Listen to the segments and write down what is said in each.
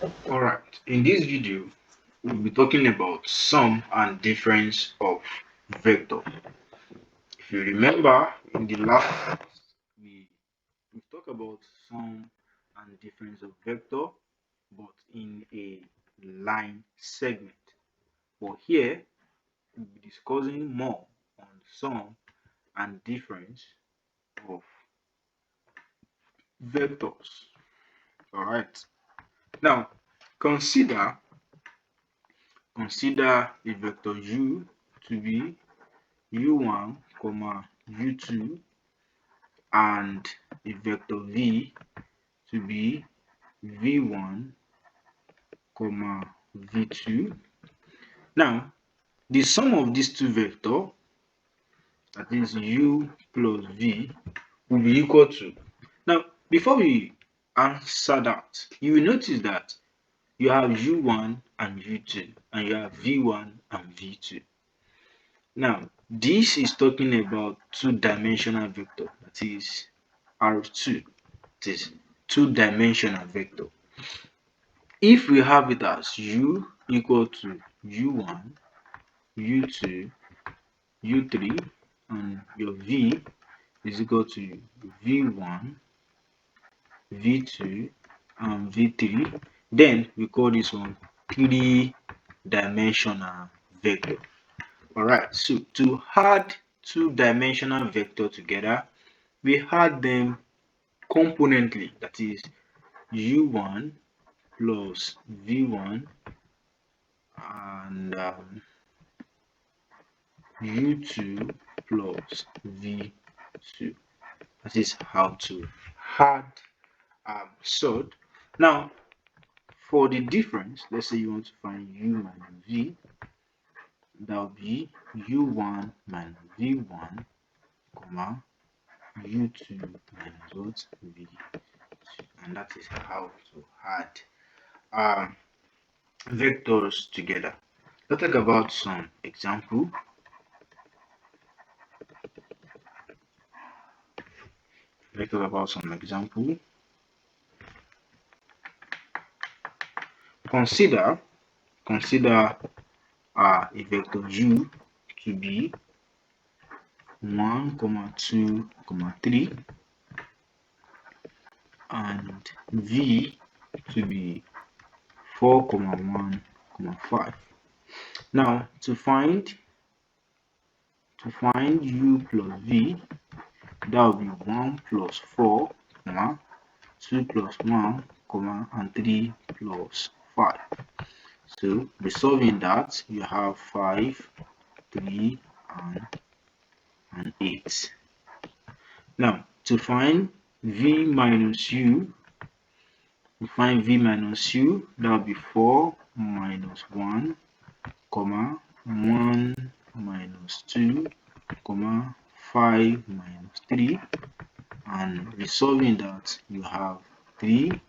Alright, in this video, we'll be talking about sum and difference of vector. If you remember, in the last class, we talked about sum and difference of vector, but in a line segment. But here, we'll be discussing more on sum and difference of vectors. Alright, now consider a vector u to be u1, u2, and a vector v to be v1, v2. Now, the sum of these two vectors, that is u plus v, will be equal to. Now, before we answer that, you will notice that you have u1 and u2, and you have v1 and v2. Now, this is talking about two-dimensional vector, that is R2. It is two-dimensional vector. If we have it as u equal to u1, u2, u3, and your v is equal to v1, v2, and v3, then we call this one three-dimensional vector. Alright, so to add two-dimensional vector together, we add them componently, that is u1 plus v1 and u2 plus v2. That is how to add sort. Now, for the difference, let's say you want to find u minus v, that will be u1 minus v1, comma u2 minus what v2, and that is how to add vectors together. Let's talk about some example. Consider a vector u to be 1, 2, 3, and v to be 4, 1, 5. Now, to find u plus v, that will be 1 plus 4, 2 plus 1, and 3 plus 5. So, resolving that, you have 5, 3, and 8. Now, to find v minus u, that will be 4 minus 1, 1 minus 2, 5 minus 3, and resolving that, you have 3,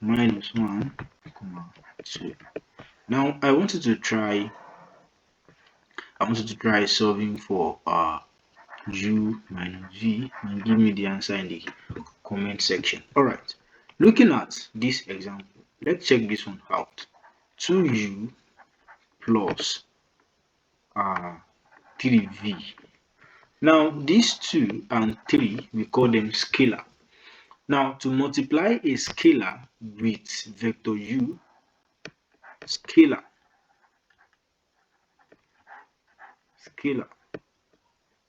minus 1, 2. Now, I wanted to try solving for u minus v, and give me the answer in the comment section. Alright, looking at this example, let's check this one out. 2u plus 3v. Now, these 2 and 3, we call them scalar. Now, to multiply a scalar with vector u,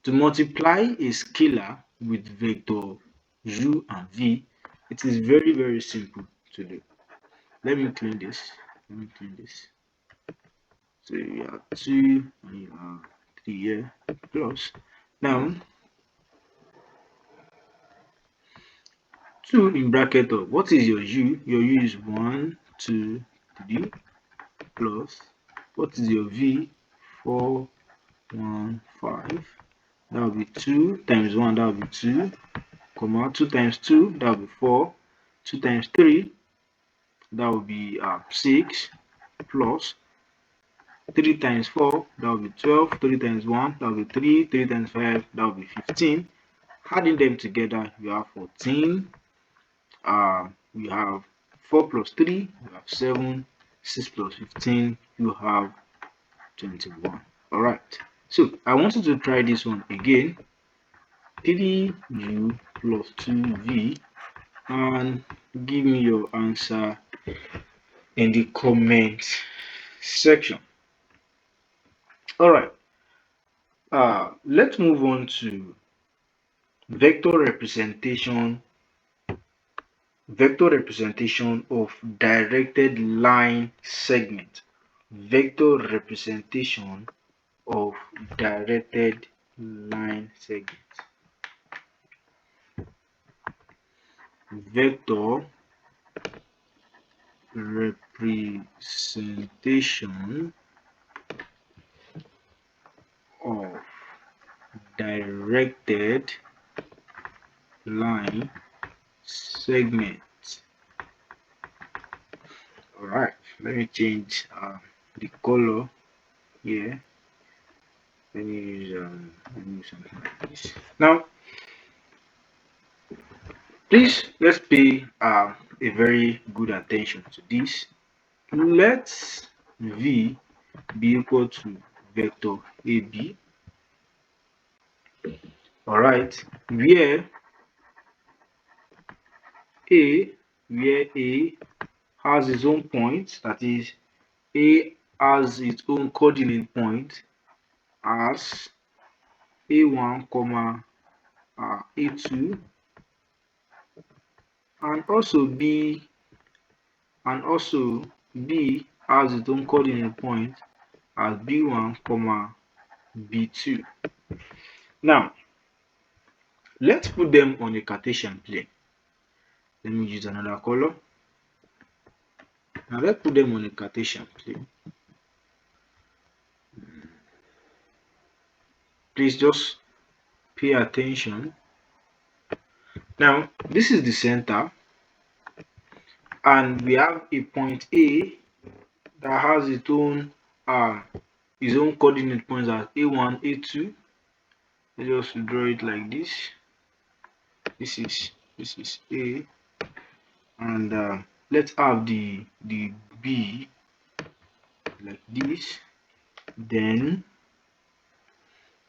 to multiply a scalar with vector u and v, it is very, very simple to do. Let me clean this. So you have 2 and you have 3 here plus. Now, 2 in bracket of what is your u? Your u is 1, 2, 3 plus what is your v? 4, 1, 5. That will be 2 times 1, that will be 2, 2 times 2, that will be 4, 2 times 3, that will be 6, plus 3 times 4, that will be 12, 3 times 1, that will be 3, 3 times 5, that will be 15. Adding them together, you have 14, you have 4 plus 3, you have 7. 6 plus 15, you have 21. Alright, so I want you to try this one again. 3u plus 2v, and give me your answer in the comment section. Alright, let's move on to vector representation of directed line segment. Vector representation of directed line segment. Vector representation of directed line segment. All right, let me change the color here. Let me use something like this. Now, please let's pay a very good attention to this. Let v be equal to vector AB. All right, where A has its own point, that is, A has its own coordinate point as A1, A2, and also B has its own coordinate point as B1, B2. Now, let's put them on a Cartesian plane. Let me use another color. Now let's put them on a Cartesian plane. Please just pay attention. Now, this is the center, and we have a point A that has its own coordinate points as A1, A2. Let's just draw it like this. This is A, and let's have the B like this. Then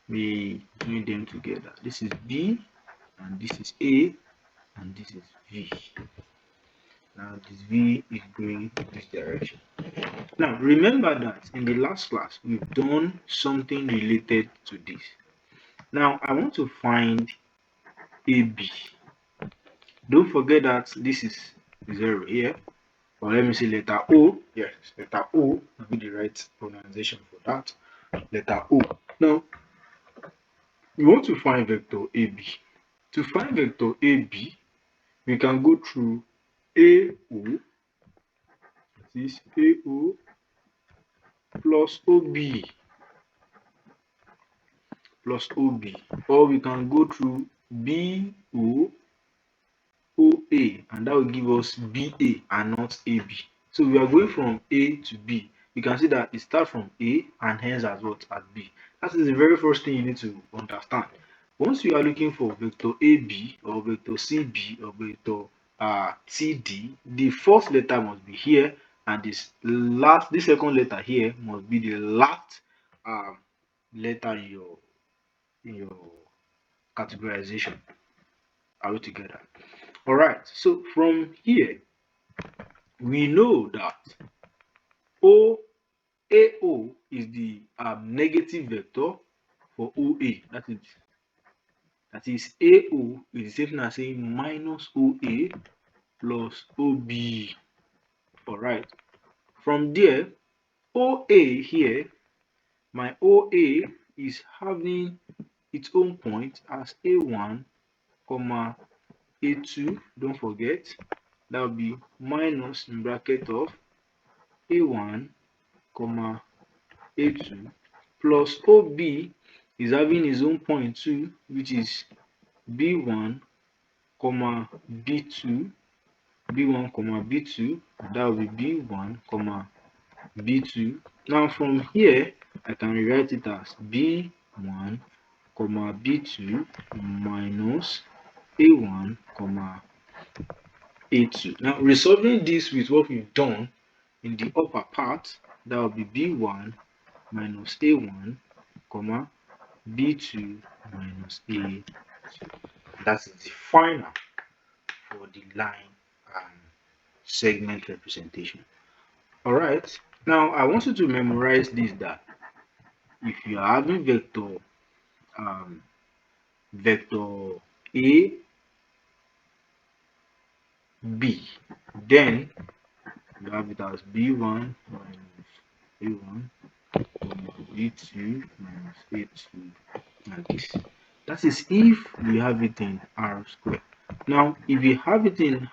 we join them together. This is B, and this is A, and this is V. Now this V is going in this direction. Now remember that in the last class we've done something related to this. Now I want to find AB. Don't forget that this is 0 here, or let me say letter O. Yes, letter O will be the right pronunciation for that. Letter O. Now we want to find vector AB. To find vector AB, we can go through AO, that is AO plus OB, or we can go through BO, OA, and that will give us BA and not AB. So we are going from A to B. You can see that it starts from A and hence as what? As B. That is the very first thing you need to understand. Once you are looking for vector AB or vector CB or vector TD, the first letter must be here, and this second letter here must be the last letter in your categorization. Are we together? All right. So from here, we know that AO is the negative vector for OA. That is AO is the same thing as saying minus OA plus OB. All right. From there, OA here, my OA is having its own point as A1, A2. Don't forget, that will be minus in bracket of A1, A2 plus OB is having its own point too, which is B1, B2, B2, that will be B1, B2. Now from here, I can rewrite it as B1, B2 minus A1, A2. Now resolving this with what we've done in the upper part, that will be B1 minus A1, comma B2 minus A2. That is the final for the line segment representation. Alright, now I want you to memorize this, that if you are having um, vector A, B, then you have it as B1 minus A1 B2 minus A2 and this. That is if we have it in R square. Now, if you have it in